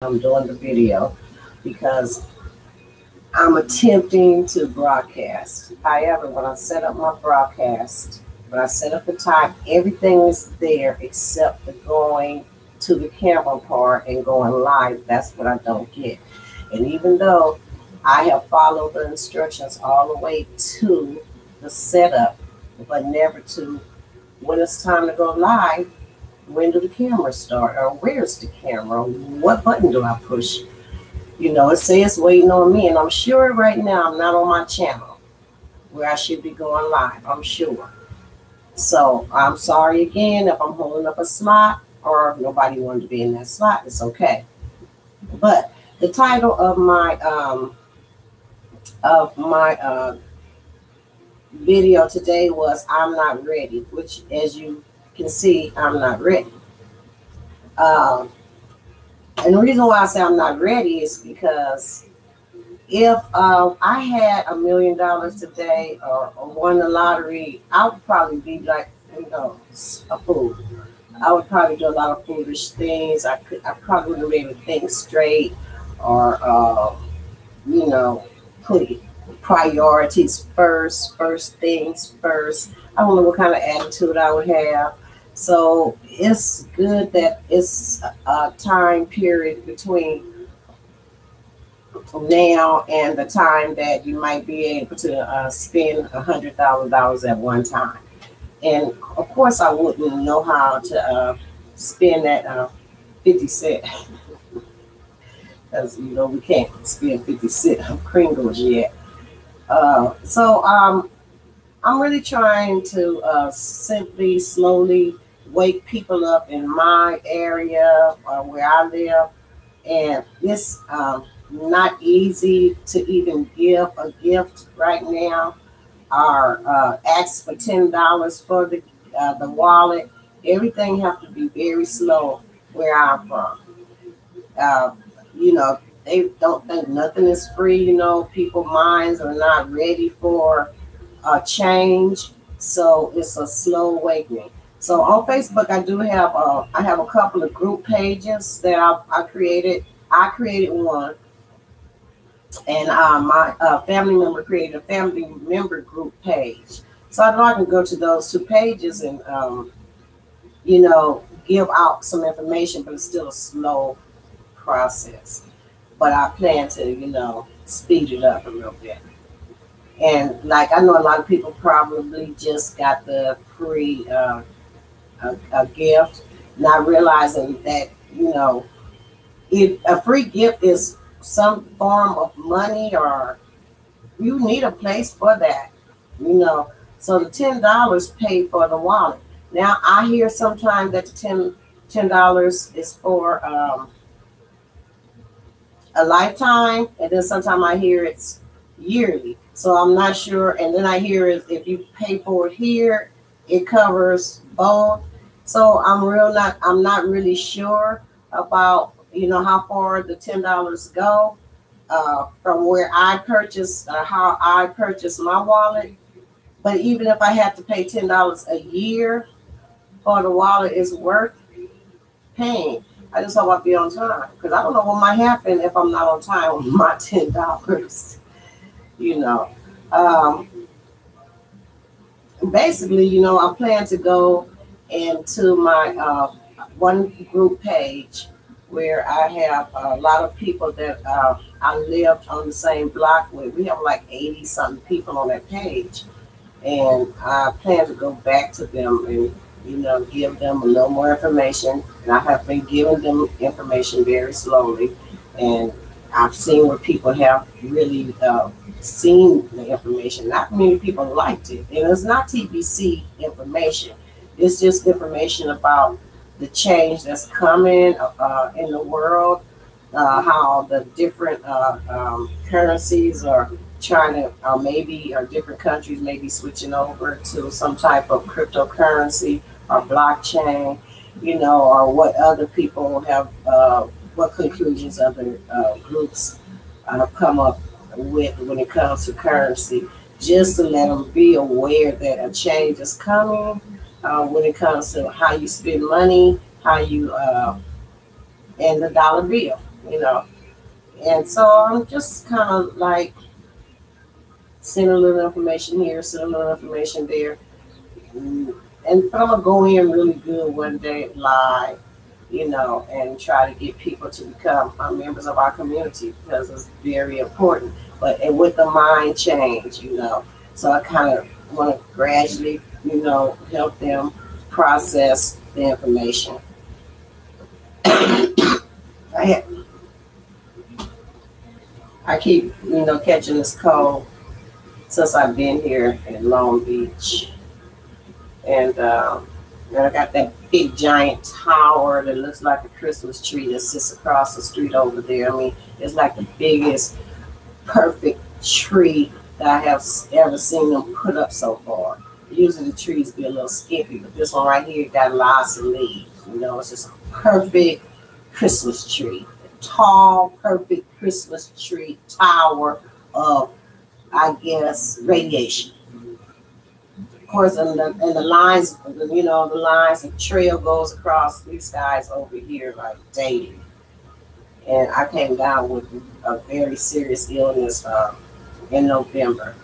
I'm doing the video because I'm attempting to broadcast. However, when I set up my broadcast, when I set up the time, everything is there except the going to the camera part and going live. That's what I don't get. And even though I have followed the instructions all the way to the setup, but never to when it's time to go live, when do the cameras start? Or where's the camera? What button do I push? It says waiting on me, and I'm sure right now I'm not on my channel where I should be going live. I'm sure. So I'm sorry again if I'm holding up a slot or if nobody wanted to be in that slot. It's okay. But the title of my video today was "I'm Not Ready," which, as you can see, I'm not ready. Um, and the reason why I say I'm not ready is because if I had $1 million today or won the lottery, I would probably be like, a fool. I would probably do a lot of foolish things. I probably wouldn't be able to think straight or, put priorities first things first. I don't know what kind of attitude I would have. So it's good that it's a time period between now and the time that you might be able to spend $100,000 at one time. And of course, I wouldn't know how to spend that 50 cent because we can't spend 50 cent on Kringles yet. So I'm really trying to simply slowly wake people up in my area where I live, and it's not easy to even give a gift right now or ask for $10 for the wallet. Everything has to be very slow where I'm from. Uh, they don't think nothing is free. People's minds are not ready for change, so it's a slow awakening. So on Facebook, I have a couple of group pages that I created. I created one, and my family member created a family member group page. So I know I can go to those two pages and give out some information, but it's still a slow process. But I plan to speed it up a little bit. And like I know a lot of people probably just got the free a gift, not realizing that if a free gift is some form of money, or you need a place for that, So the $10 paid for the wallet. Now I hear sometimes that the $10 is for a lifetime, and then sometimes I hear it's yearly. So I'm not sure. And then I hear if you pay for it here, it covers both. So I'm not really sure about how far the $10 go from where I purchased how I purchased my wallet. But even if I have to pay $10 a year for the wallet, it's worth paying. I just hope I'll be on time, because I don't know what might happen if I'm not on time with my $10. Um, Basically, I plan to go into my one group page where I have a lot of people that I lived on the same block with. We have like 80 something people on that page, and I plan to go back to them and give them a little more information. And I have been giving them information very slowly, and I've seen where people have really seen the information. Not many people liked it, and it's not TBC information. It's just information about the change that's coming in the world, how the different currencies are trying to, or different countries may be switching over to some type of cryptocurrency or blockchain, or what other people have, what conclusions other groups have come up with when it comes to currency, just to let them be aware that a change is coming when it comes to how you spend money, how you, and the dollar bill. you know. And so I'm just kind of like send a little information here, send a little information there. And but I'm gonna go in really good one day live, and try to get people to become members of our community because it's very important. But and with the mind change, so I kind of want to gradually, help them process the information. I I keep, catching this cold since I've been here in Long Beach. And I got that big giant tower that looks like a Christmas tree that sits across the street over there. I mean, it's like the biggest, perfect tree that I have ever seen them put up so far. Usually the trees be a little skimpy, but this one right here got lots of leaves. It's just a perfect Christmas tree. A tall, perfect Christmas tree tower of, I guess, radiation. Of course, and the lines, the lines, the trail goes across these guys over here like daily. And I came down with a very serious illness in November.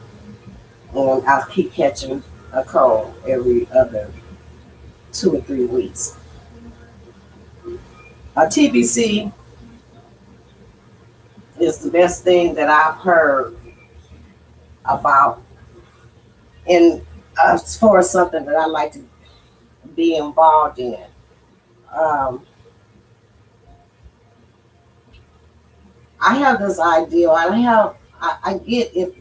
And I keep catching a cold every other 2 or 3 weeks. TBC is the best thing that I've heard about in as far as something that I like to be involved in. Um, I have this ideal. I get if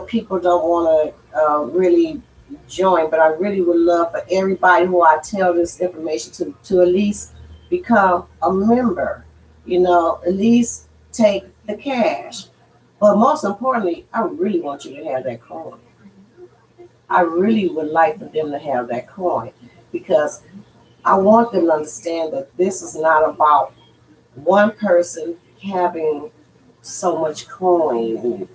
people don't want to really join, but I really would love for everybody who I tell this information to at least become a member. At least take the cash. But most importantly, I really want you to have that coin. I really would like for them to have that coin because I want them to understand that this is not about one person having so much coin and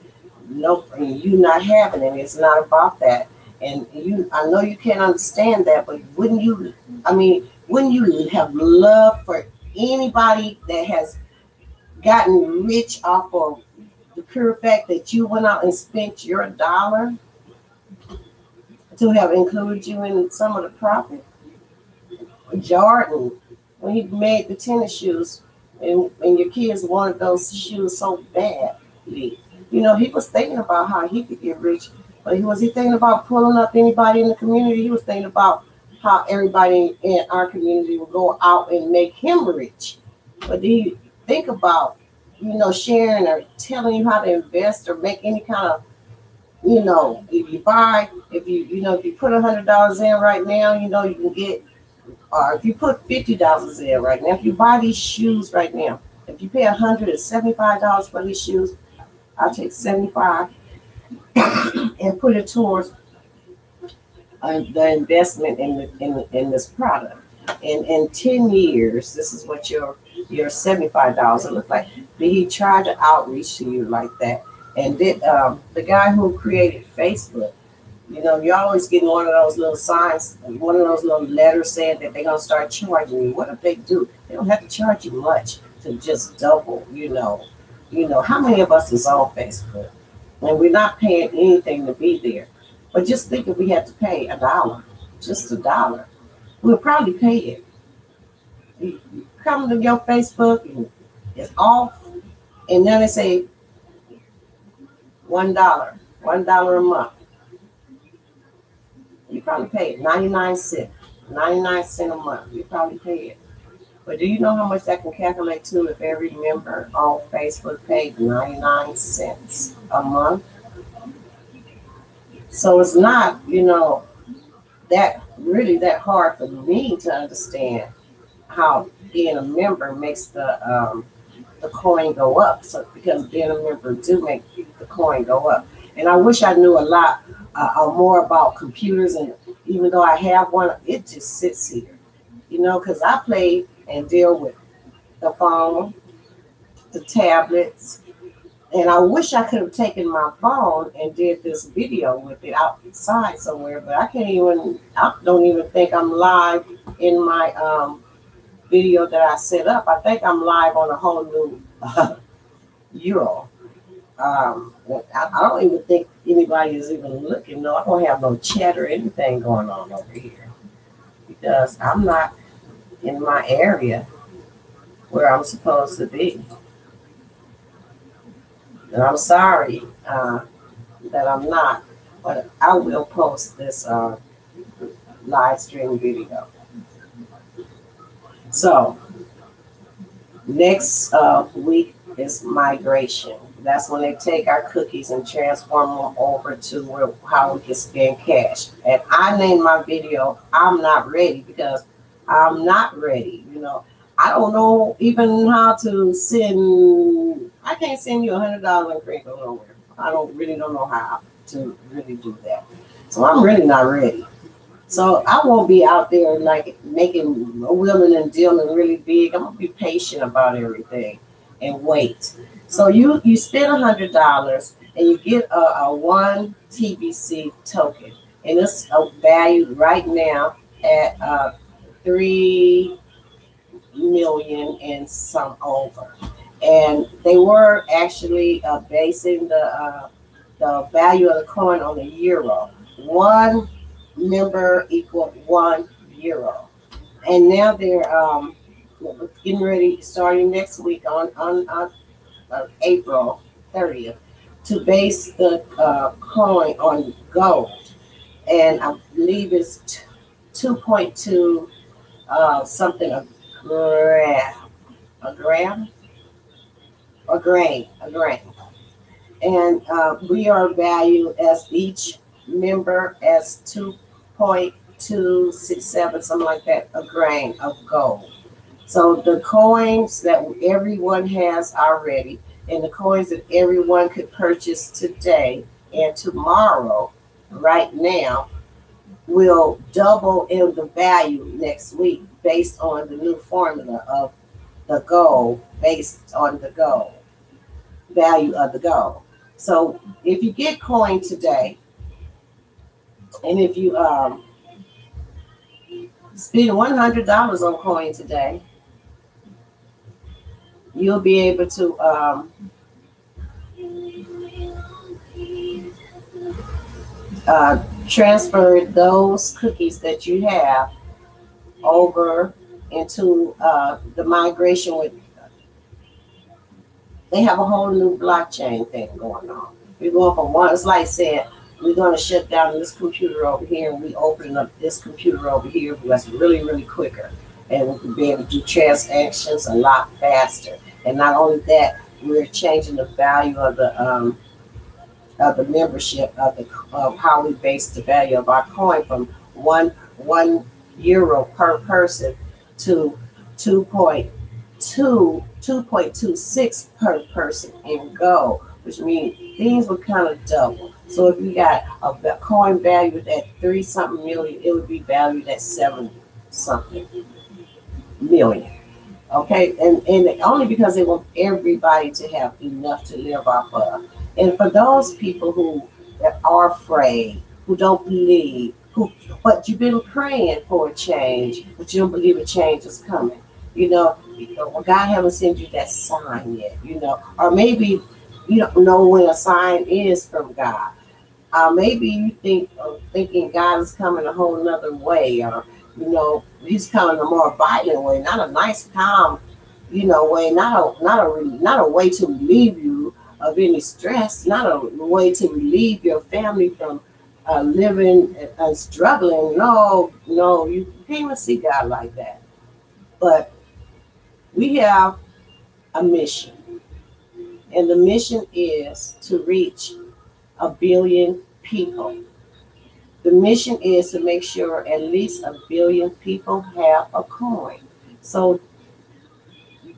no, and you not having it. It's not about that. And I know you can't understand that, but wouldn't you have love for anybody that has gotten rich off of the pure fact that you went out and spent your dollar to have included you in some of the profit? Jordan, when he made the tennis shoes, and your kids wanted those shoes so badly, he was thinking about how he could get rich, but was he thinking about pulling up anybody in the community? He was thinking about how everybody in our community would go out and make him rich. But do you think about, sharing or telling you how to invest or make any kind of, if you put $100 in right now, you can get, or if you put $50 in right now, if you buy these shoes right now, if you pay $175 for these shoes, I'll take 75 and put it towards the investment in this product. And in 10 years, this is what your $75 will look like. Did he try to outreach to you like that? And did the guy who created Facebook, you're always getting one of those little signs, one of those little letters saying that they're going to start charging you. What if they do? They don't have to charge you much to just double, how many of us is on Facebook? And we're not paying anything to be there. But just think if we had to pay $1, just $1, we'll probably pay it. You come to your Facebook and it's off, and then they say $1 a month. You probably pay it 99 cents, 99 cents a month. You probably pay it. But do you know how much that can calculate to if every member on Facebook paid 99 cents a month? So it's not, that really that hard for me to understand how being a member makes the coin go up. So because being a member do make the coin go up. And I wish I knew a lot more about computers. And even though I have one, it just sits here, because I play and deal with the phone, the tablets. And I wish I could have taken my phone and did this video with it outside somewhere, but I don't even think I'm live in my video that I set up, I think I'm live on a whole new Euro. I don't even think anybody is even looking. No, I don't have no chat or anything going on over here because I'm not in my area where I'm supposed to be. And I'm sorry that I'm not, but I will post this live stream video. So next week is migration. That's when they take our cookies and transform them over to how we can spend cash. And I named my video, I'm not ready, because I'm not ready. I don't know even how to I can't send you $100 in crinkle nowhere. I really don't know how to really do that. So I'm really not ready. So I won't be out there like making wheeling and dealing really big. I'm gonna be patient about everything and wait. So you spend $100 and you get a 1 TBC token, and it's valued right now at 3 million and some over. And they were actually basing the value of the coin on the euro. 1 member equal 1 euro. And now they're getting ready, starting next week on April 30th, to base the coin on gold. And I believe it's 2.2 something a grain. And we are valued as each member as 2.267, something like that, a grain of gold. So the coins that everyone has already, and the coins that everyone could purchase today and tomorrow, right now, will double in the value next week based on the new formula of the gold, based on the gold, value of the gold. So if you get coin today, and if you spend $100 on coin today, you'll be able to transfer those cookies that you have over into the migration with. They have a whole new blockchain thing going on. We're going from one. It's like saying we're going to shut down this computer over here and we open up this computer over here. That's really, really quicker, and we can be able to do transactions a lot faster. And not only that, we're changing the value of the membership of how we base the value of our coin from one euro per person to 2.26 per person in gold, which means things would kind of double. So if you got a coin valued at 3-something million, it would be valued at 7-something million. Okay, and only because they want everybody to have enough to live off of. And for those people who are afraid, who don't believe, but you've been praying for a change, but you don't believe a change is coming. Well, God haven't sent you that sign yet. Or maybe you don't know when a sign is from God. Maybe you thinking God is coming a whole nother way, or He's coming a more violent way, not a nice, calm, way, not a way to relieve you of any stress, not a way to relieve your family from living and struggling. No, you can't even see God like that. But we have a mission, and the mission is to reach 1 billion people. The mission is to make sure at least 1 billion people have a coin. So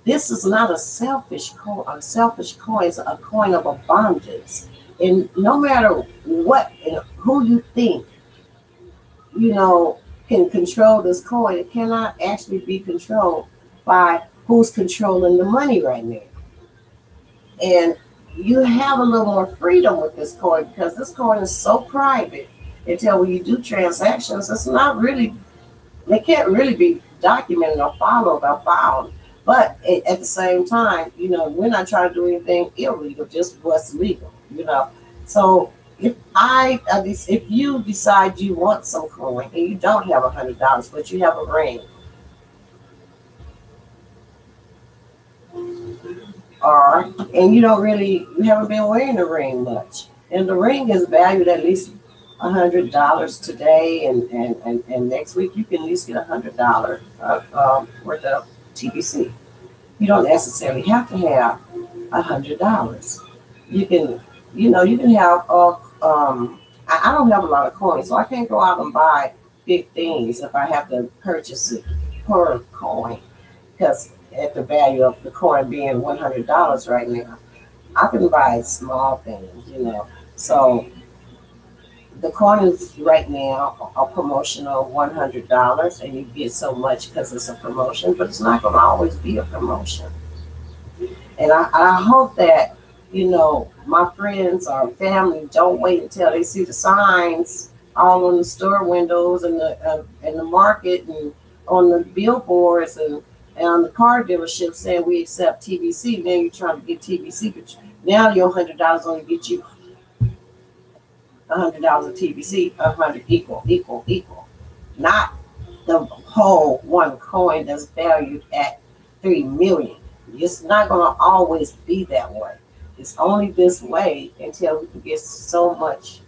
this is not a selfish coin. A selfish coin is a coin of abundance. And no matter what and who you think, can control this coin, it cannot actually be controlled by who's controlling the money right now. And you have a little more freedom with this coin because this coin is so private until when you do transactions, it's not really They can't really be documented or followed or found. But at the same time, we're not trying to do anything illegal, just what's legal. So if you decide you want some coin and you don't have $100, but you have a ring, or and you haven't been wearing the ring much, and the ring is valued at least $100 today, and next week you can at least get $100 worth of TBC. You don't necessarily have to have $100. You can, you can have. I don't have a lot of coins, so I can't go out and buy big things if I have to purchase it per coin, because at the value of the coin being $100 right now, I can buy small things. So the coins right now are promotional $100, and you get so much because it's a promotion, but it's not going to always be a promotion. And I hope that, my friends or family don't wait until they see the signs all on the store windows and the market and on the billboards and on the car dealership saying we accept TBC. Then you're trying to get TBC, but now your $100 only get you $100 of TBC, 100 equal, not the whole one coin that's valued at 3 million. It's not going to always be that way. It's only this way until we can get so much,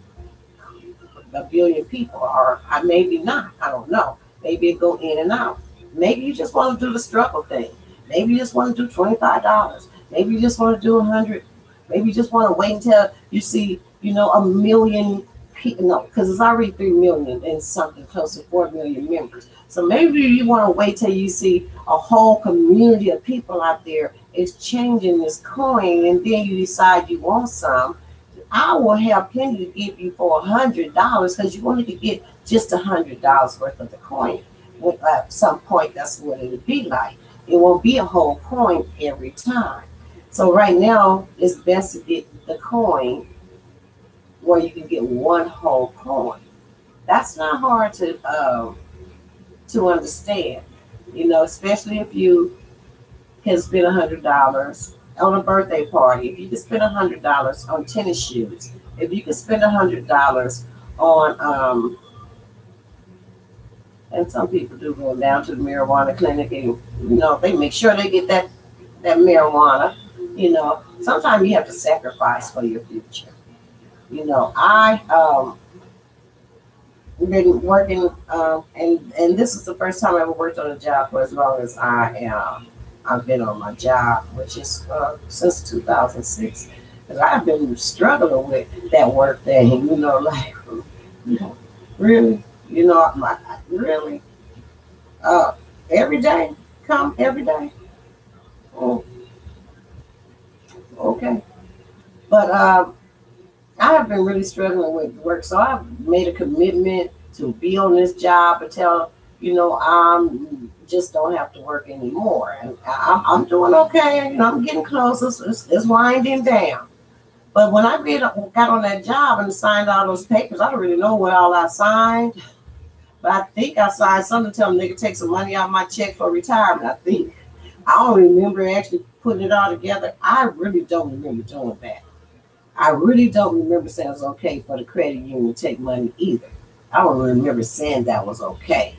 a billion people, or maybe not. I don't know. Maybe it go in and out. Maybe you just want to do the struggle thing. Maybe you just want to do $25. Maybe you just want to do 100. Maybe you just want to wait until you see, a million people. No, because it's already 3 million and something close to 4 million members. So maybe you want to wait till you see a whole community of people out there is changing this coin, and then you decide you want some. I will have plenty to give you for $100 because you only could get just $100 worth of the coin. At some point, that's what it would be like. It won't be a whole coin every time. So right now, it's best to get the coin where you can get one whole coin. That's not hard to understand, especially if you can spend $100 on a birthday party. If you can spend $100 on tennis shoes, if you can spend $100 on and some people do go down to the marijuana clinic and they make sure they get that marijuana. Sometimes you have to sacrifice for your future. I been working, and this is the first time I ever worked on a job for as long as I've been on my job, which is since 2006. Because I've been struggling with that work thing, like, really, really, every day, come every day. Oh, okay. But I have been really struggling with work, so I've made a commitment to be on this job until I'm just don't have to work anymore, and I'm doing okay. I'm getting close. It's winding down. But when I got on that job and signed all those papers, I don't really know what all I signed, but I think I signed something to tell them they could take some money out of my check for retirement. I don't remember actually putting it all together. I really don't remember doing that. I really don't remember saying it was okay for the credit union to take money either. I don't remember saying that was okay.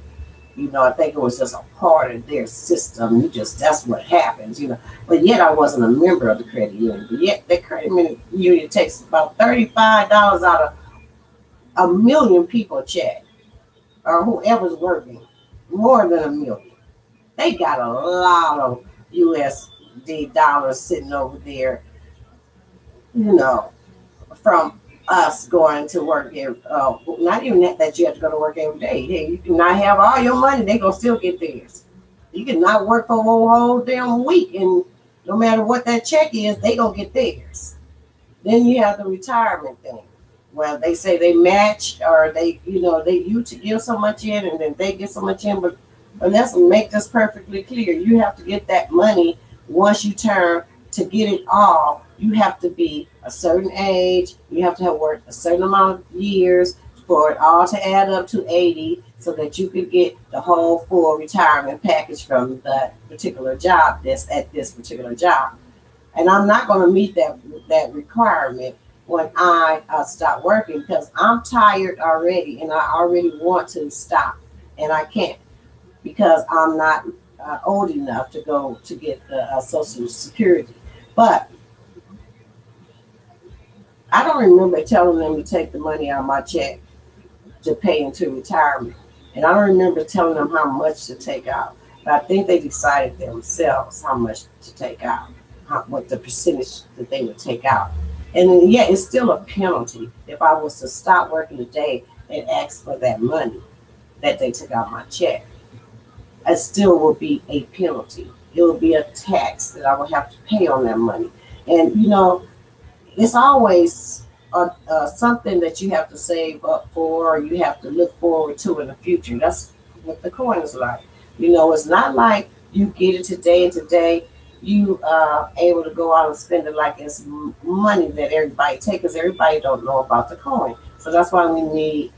I think it was just a part of their system. That's what happens. But yet I wasn't a member of the credit union. But yet the credit union takes about $35 out of a million people check, or whoever's working, more than a million. They got a lot of USD dollars sitting over there, from us going to work every, not even that you have to go to work every day. Hey, you can not have all your money, they gonna still get theirs. You can not work for a whole damn week, and no matter what that check is, they gonna get theirs. Then you have the retirement thing. Well, they say they match, or you to give so much in, and then they get so much in. But let's make this perfectly clear. You have to get that money once you turn. To get it all, you have to be a certain age. You have to have worked a certain amount of years for it all to add up to 80 so that you could get the whole full retirement package from that particular job that's at this particular job. And I'm not going to meet that requirement when I stop working because I'm tired already and I already want to stop and I can't because I'm not old enough to go to get the Social Security. But I don't remember telling them to take the money out of my check to pay into retirement. And I don't remember telling them how much to take out. But I think they decided themselves how much to take out, what the percentage that they would take out. And then, yeah, it's still a penalty if I was to stop working today and ask for that money that they took out my check. It still will be a penalty. It will be a tax that I will have to pay on that money. And, it's always something that you have to save up for, or you have to look forward to in the future. That's what the coin is like. It's not like you get it today and today you are able to go out and spend it like it's money that everybody takes, because everybody don't know about the coin. So that's why we need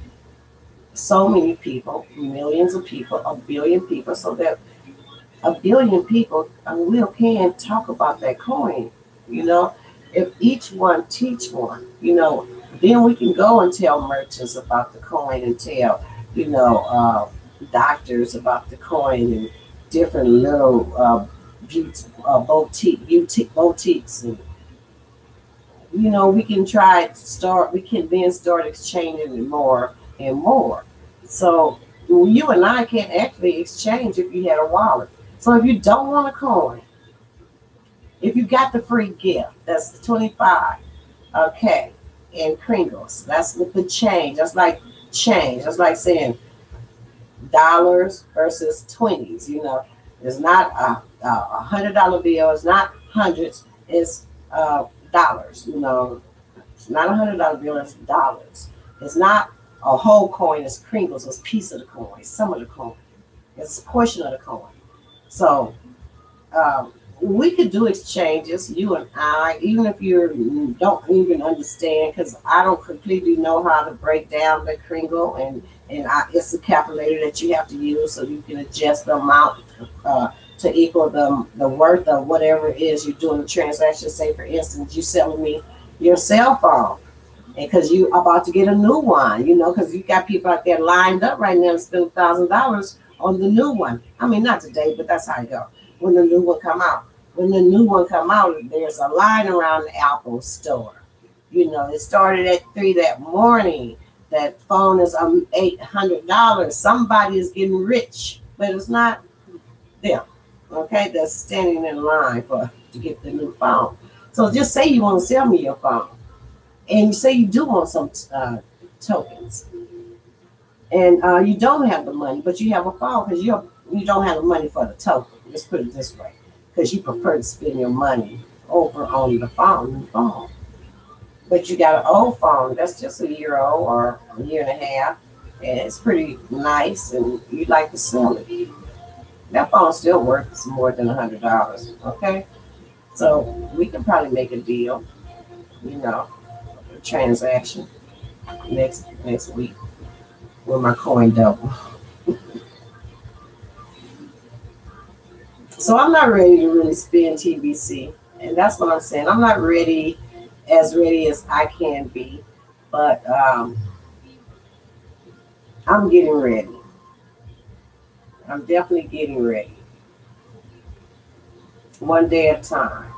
so many people, millions of people, a billion people, so that a billion people can talk about that coin. If each one teach one, then we can go and tell merchants about the coin and tell, doctors about the coin and different little boutiques. And, we can we can then start exchanging it more and more. So you and I can actually exchange if you had a wallet. So if you don't want a coin, if you got the free gift, that's 25, okay, and Kringles, that's with the change. That's like change. That's like saying dollars versus 20s. It's not a $100 bill. It's not hundreds. It's dollars. It's not a $100 bill. It's dollars. It's not a whole coin. It's Kringles. It's a piece of the coin. It's some of the coin. It's a portion of the coin. So we could do exchanges, you and I, even if you don't even understand, because I don't completely know how to break down the Kringle, and it's a calculator that you have to use so you can adjust the amount to equal the worth of whatever it is you're doing the transaction. Say, for instance, you selling me your cell phone, and because you about to get a new one, because you got people out there lined up right now to spend $1,000 on the new one. I mean, not today, but that's how it goes. When the new one come out. When the new one come out, there's a line around the Apple store. It started at 3 that morning. That phone is $800. Somebody is getting rich, but it's not them. Okay, that's standing in line to get the new phone. So just say you want to sell me your phone, and you say you do want some tokens, and you don't have the money, but you have a phone because you don't have the money for the token. Let's put it this way. Because you prefer to spend your money over on the phone. But you got an old phone that's just a year old or a year and a half, and it's pretty nice, and you'd like to sell it. That phone still worth more than $100, okay? So we can probably make a deal, a transaction next week with my coin double. So I'm not ready to really spend TBC, and that's what I'm saying. I'm not ready as I can be, but I'm getting ready. I'm definitely getting ready. One day at a time.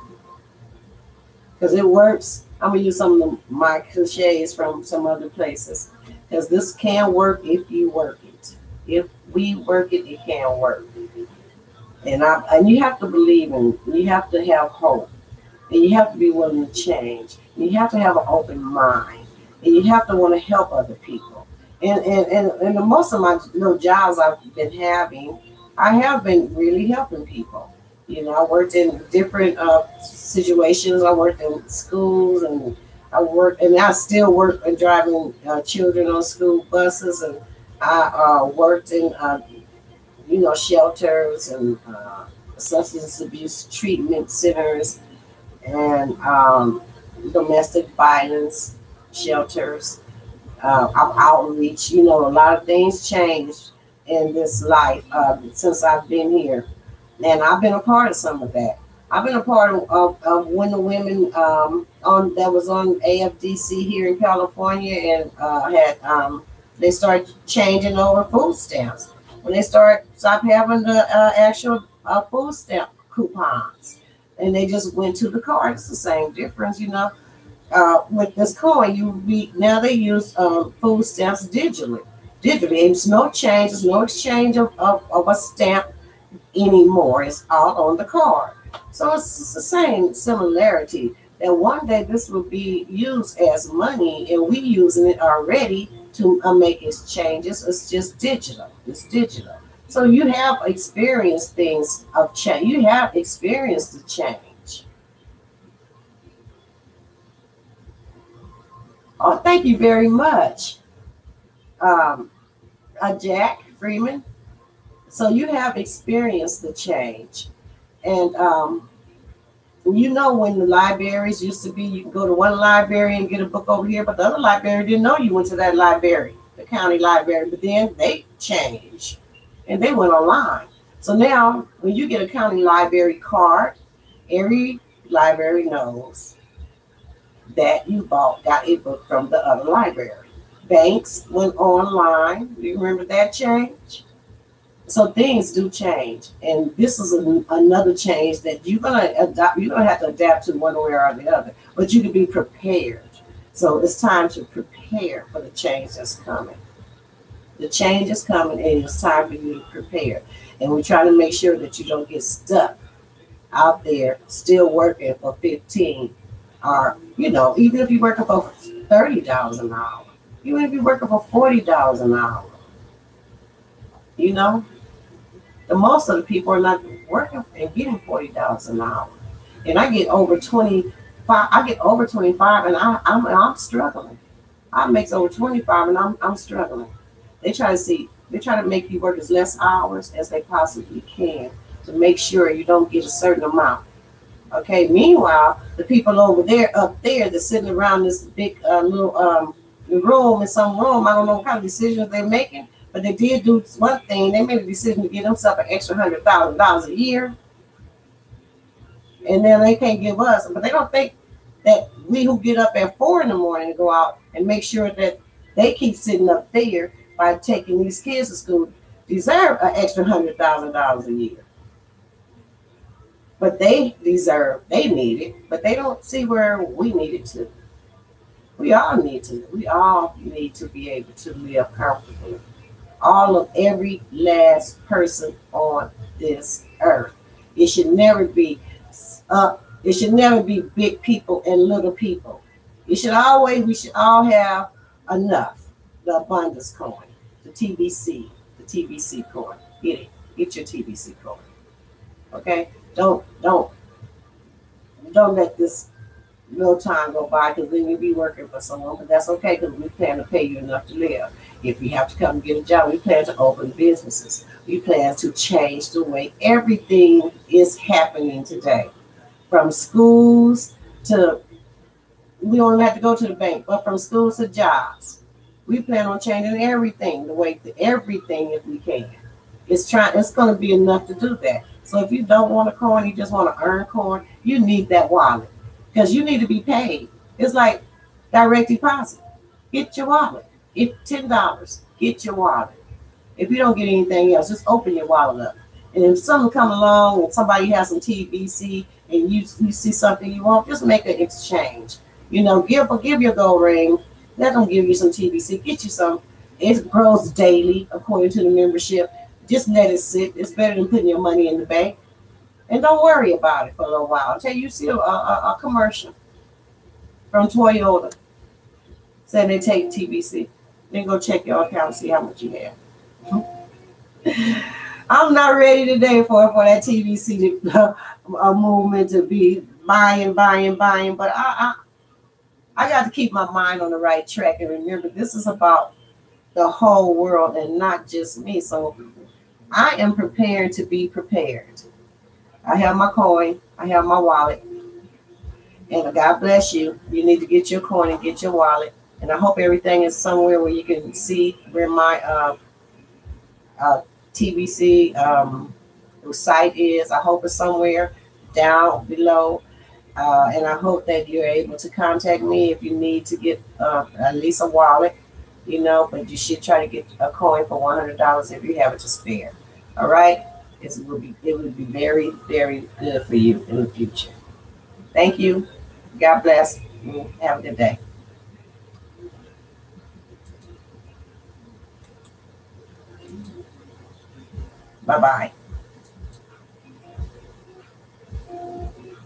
Because it works. I'm going to use some of my cliches from some other places. Because this can work if you work it. If we work it, it can work. And you have to believe in, you have to have hope, and you have to be willing to change. And you have to have an open mind, and you have to want to help other people. And most of my jobs I've been having, I have been really helping people. I worked in different situations. I worked in schools, and I still work in driving children on school buses, and I worked in shelters and substance abuse treatment centers and domestic violence shelters, outreach. A lot of things changed in this life since I've been here. And I've been a part of some of that. I've been a part of when the women on that was on AFDC here in California and had they started changing over food stamps. When they stopped having the actual food stamp coupons, and they just went to the card. It's the same difference, you know. With this coin, now they use food stamps digitally. Digitally, it's no change. There's no exchange of a stamp anymore. It's all on the card. So it's the same similarity that one day this will be used as money, and we using it already to make its changes. It's just digital. It's digital. So you have experienced things of change. You have experienced the change. Oh, thank you very much, Jack Freeman. So you have experienced the change. And you know, when the libraries used to be, you can go to one library and get a book over here, but the other library didn't know you went to that library, the county library. But then they changed and they went online. So now when you get a county library card, every library knows that you got a book from the other library. Banks went online. Do you remember that change? So things do change, and this is another change that you're gonna adopt. You're gonna have to adapt to one way or the other, but you can be prepared. So it's time to prepare for the change that's coming. The change is coming, and it's time for you to prepare. And we try to make sure that you don't get stuck out there still working for 15, or even if you're working for $30 an hour, even if you're working for $40 an hour, the most of the people are not working and getting $40 an hour. And I get over 25. I get over 25, and I'm struggling. I make over 25, and I'm struggling. They try to make you work as less hours as they possibly can to make sure you don't get a certain amount. Okay. Meanwhile, the people up there, that's sitting around this big little room in some room. I don't know what kind of decisions they're making. But they did do one thing. They made a decision to give themselves an extra $100,000 a year. And then they can't give us. But they don't think that we who get up at 4 in the morning to go out and make sure that they keep sitting up there by taking these kids to school deserve an extra $100,000 a year. But they need it. But they don't see where we need it to. We all need to be able to live comfortably. Every last person on this earth. It should never be big people and little people. We should all have enough. The abundance coin, the TBC coin. Get your TBC coin. Okay? Don't let this little time go by, because then you'll be working for someone. But that's okay, because we plan to pay you enough to live. If you have to come and get a job, we plan to open businesses. We plan to change the way everything is happening today. From schools to, we don't have to go to the bank, but from schools to jobs. We plan on changing everything, everything if we can. It's going to be enough to do that. So if you don't want a coin, you just want to earn coin, you need that wallet. Because you need to be paid. It's like direct deposit. Get your wallet. If $10, get your wallet. If you don't get anything else, just open your wallet up. And if something come along and somebody has some TBC and you see something you want, just make an exchange. Give your gold ring. Let them give you some TBC. Get you some. It grows daily according to the membership. Just let it sit. It's better than putting your money in the bank. And don't worry about it for a little while until you see a commercial from Toyota saying they take TBC. Then go check your account and see how much you have. I'm not ready today for that TBC movement to be buying. But I got to keep my mind on the right track and remember this is about the whole world and not just me. So I am prepared to be prepared. I have my coin. I have my wallet. And God bless you. You need to get your coin and get your wallet. And I hope everything is somewhere where you can see where my TBC site is. I hope it's somewhere down below. And I hope that you're able to contact me if you need to get at least a wallet, but you should try to get a coin for $100 if you have it to spare. All right? It would be very, very good for you in the future. Thank you. God bless. Have a good day. Bye bye.